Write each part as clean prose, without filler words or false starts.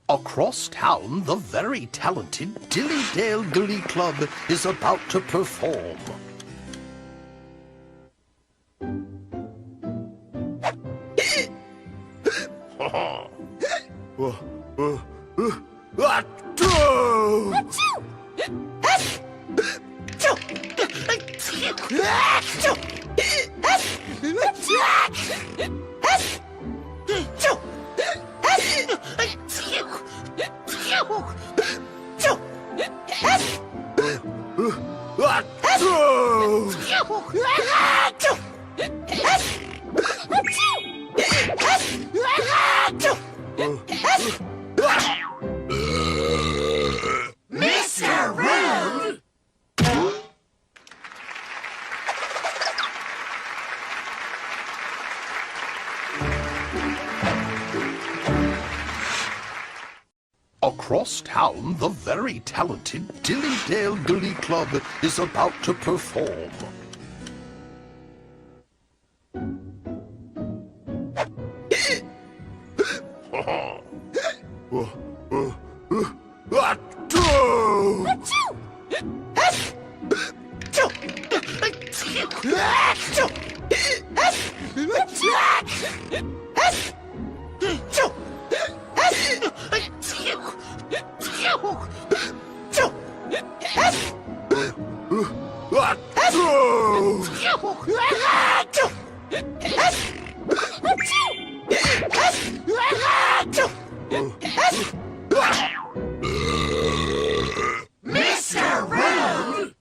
Across town, the very talented Dillydale Glee Club is about to perform. Mr. Rude! Across town, the very talented Dillydale Glee Club is about to perform. Mr. Rude!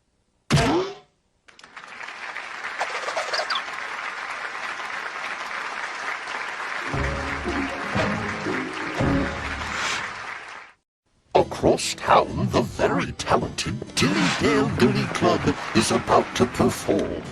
Across town, the very talented Dillydale Glee Club is about to perform.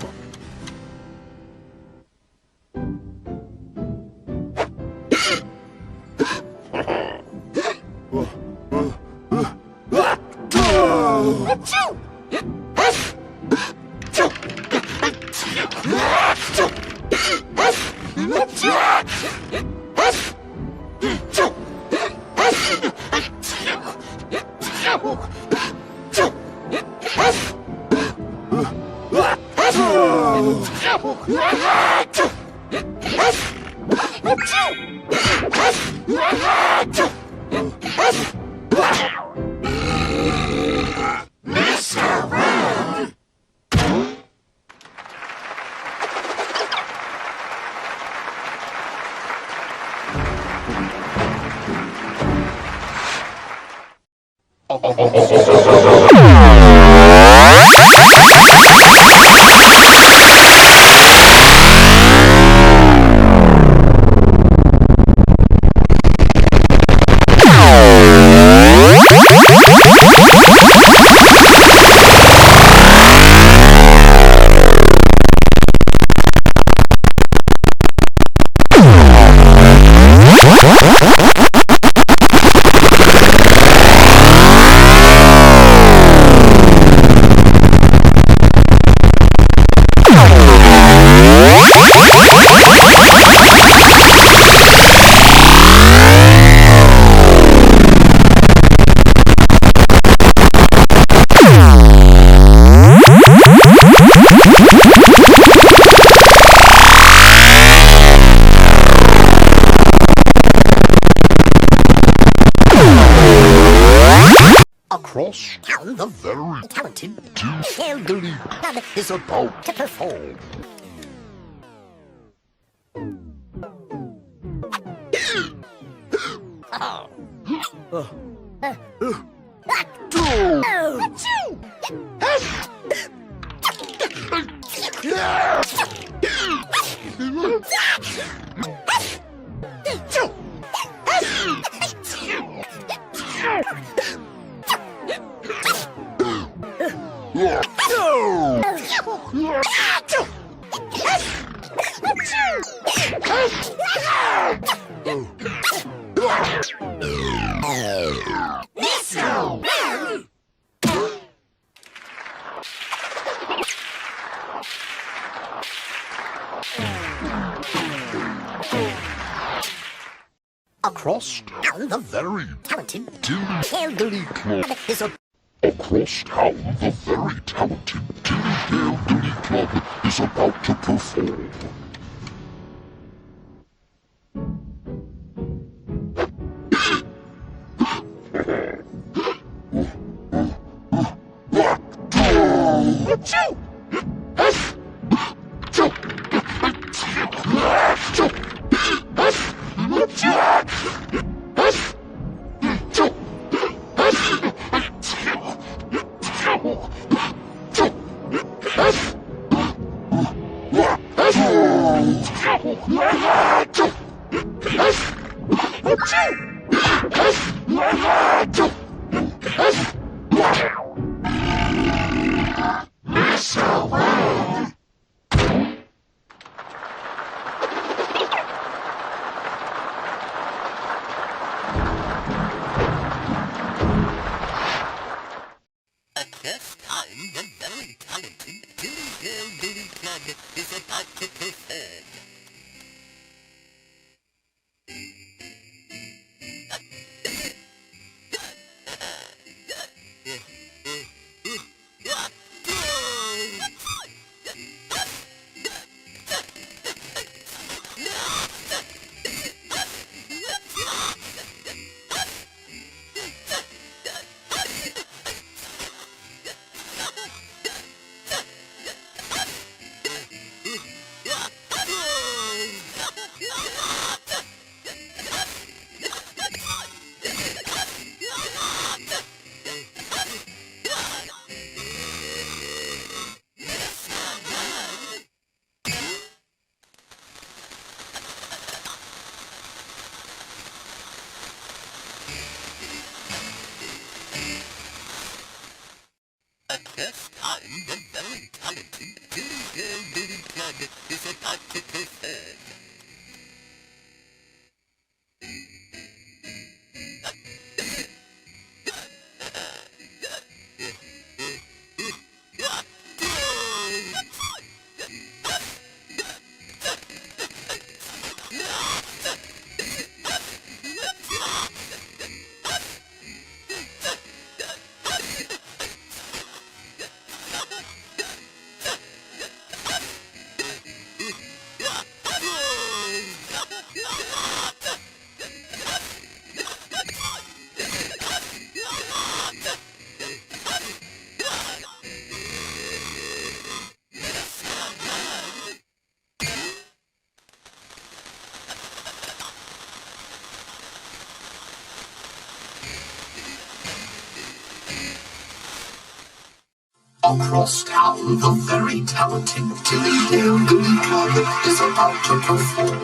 Mr. Rude! Across town, the very talented Dillydale Glee Club is about to perform. Mr. Rude! Across town, the the very talented elderly club is across town. The very talented elderly club is about to perform. At this time, the very talented Billy Club is about to perform. At this time, the very talented Billy Club is about to perform.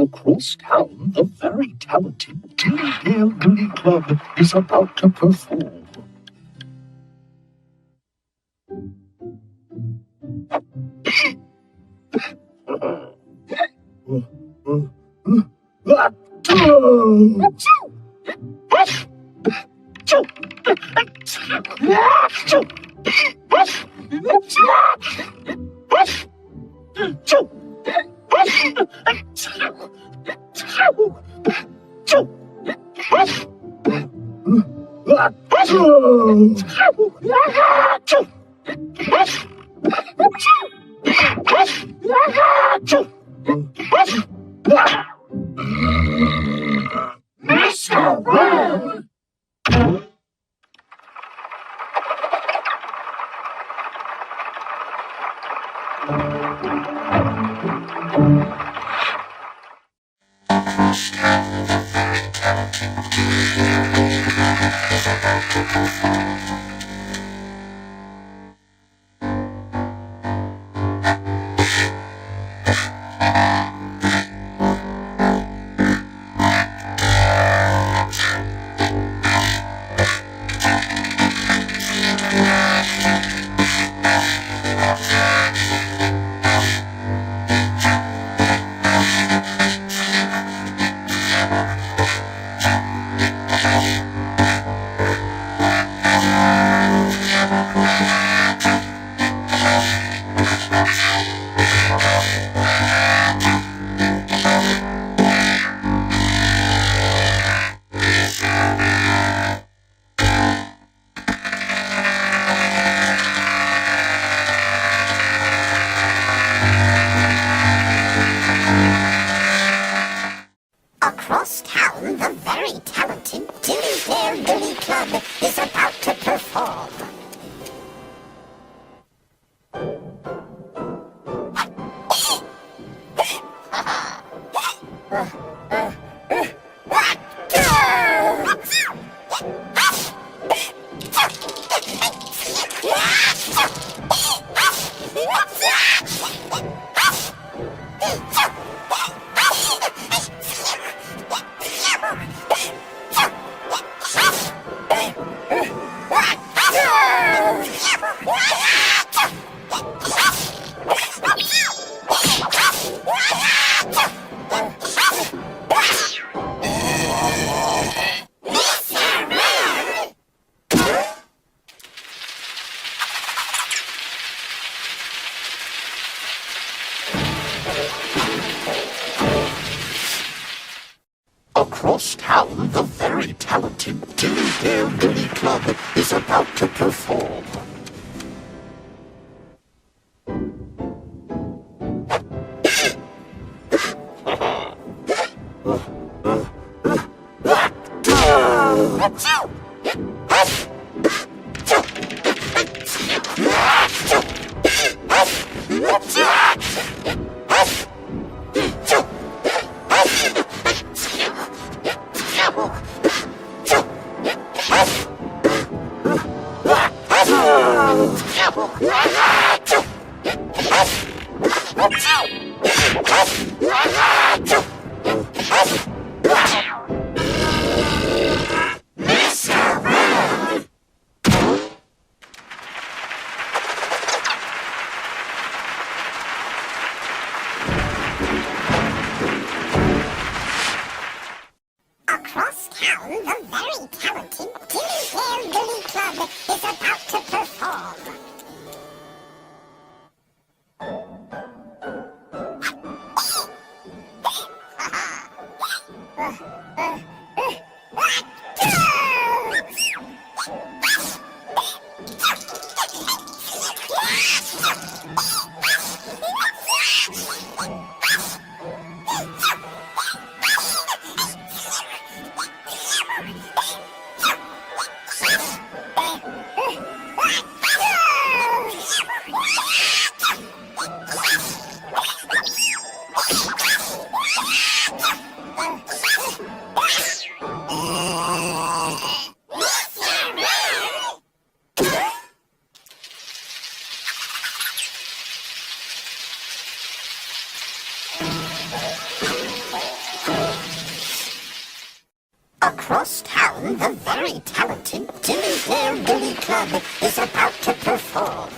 Across town, the very talented elderly club is about to perform. Across town, the very talented elderly club is about to perform. Across town, the very talented Dilly Dare Dilly Club is about to perform. Across town, the very talented Dilly Dare Dilly Club is about to perform. Across town, the very talented Dilly Dare Dilly Club is about to perform. Across town, the very talented Dilly Dare Dilly Club is about to perform.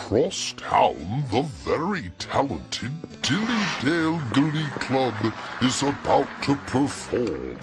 Across town, the very talented Dillydale Glee Club is about to perform.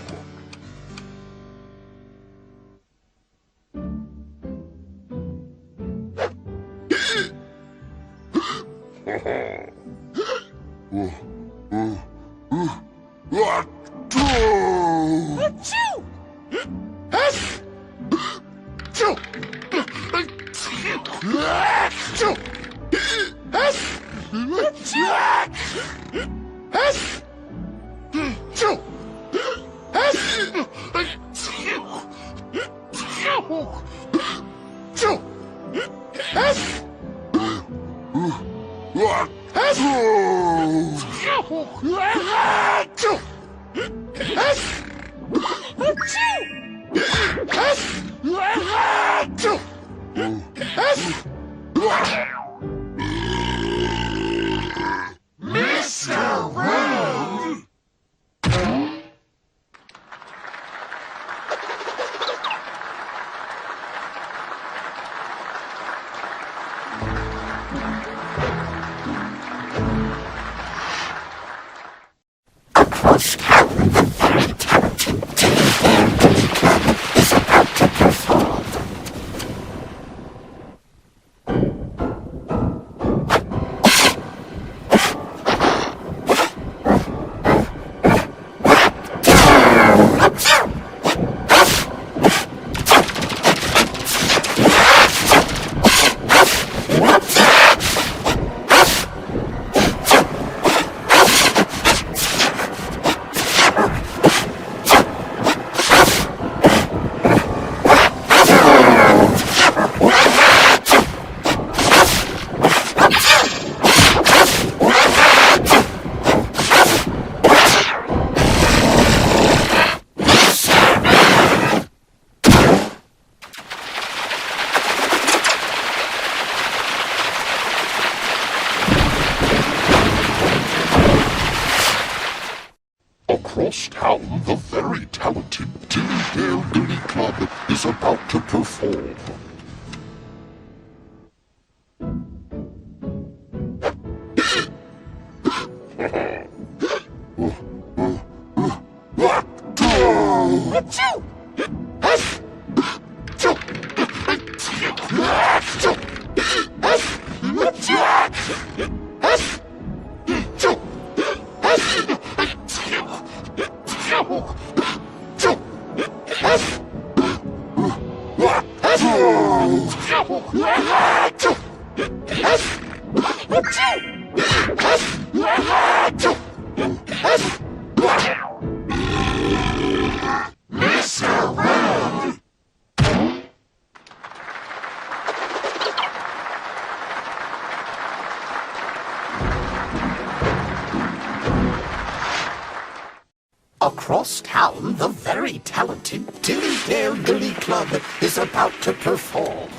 Across town, the very talented Dillydale Glee Club is about to perform. Across town, the very talented Dillydale Glee Club is about to perform. Across town, the very talented Dillydale Glee Club is about to perform.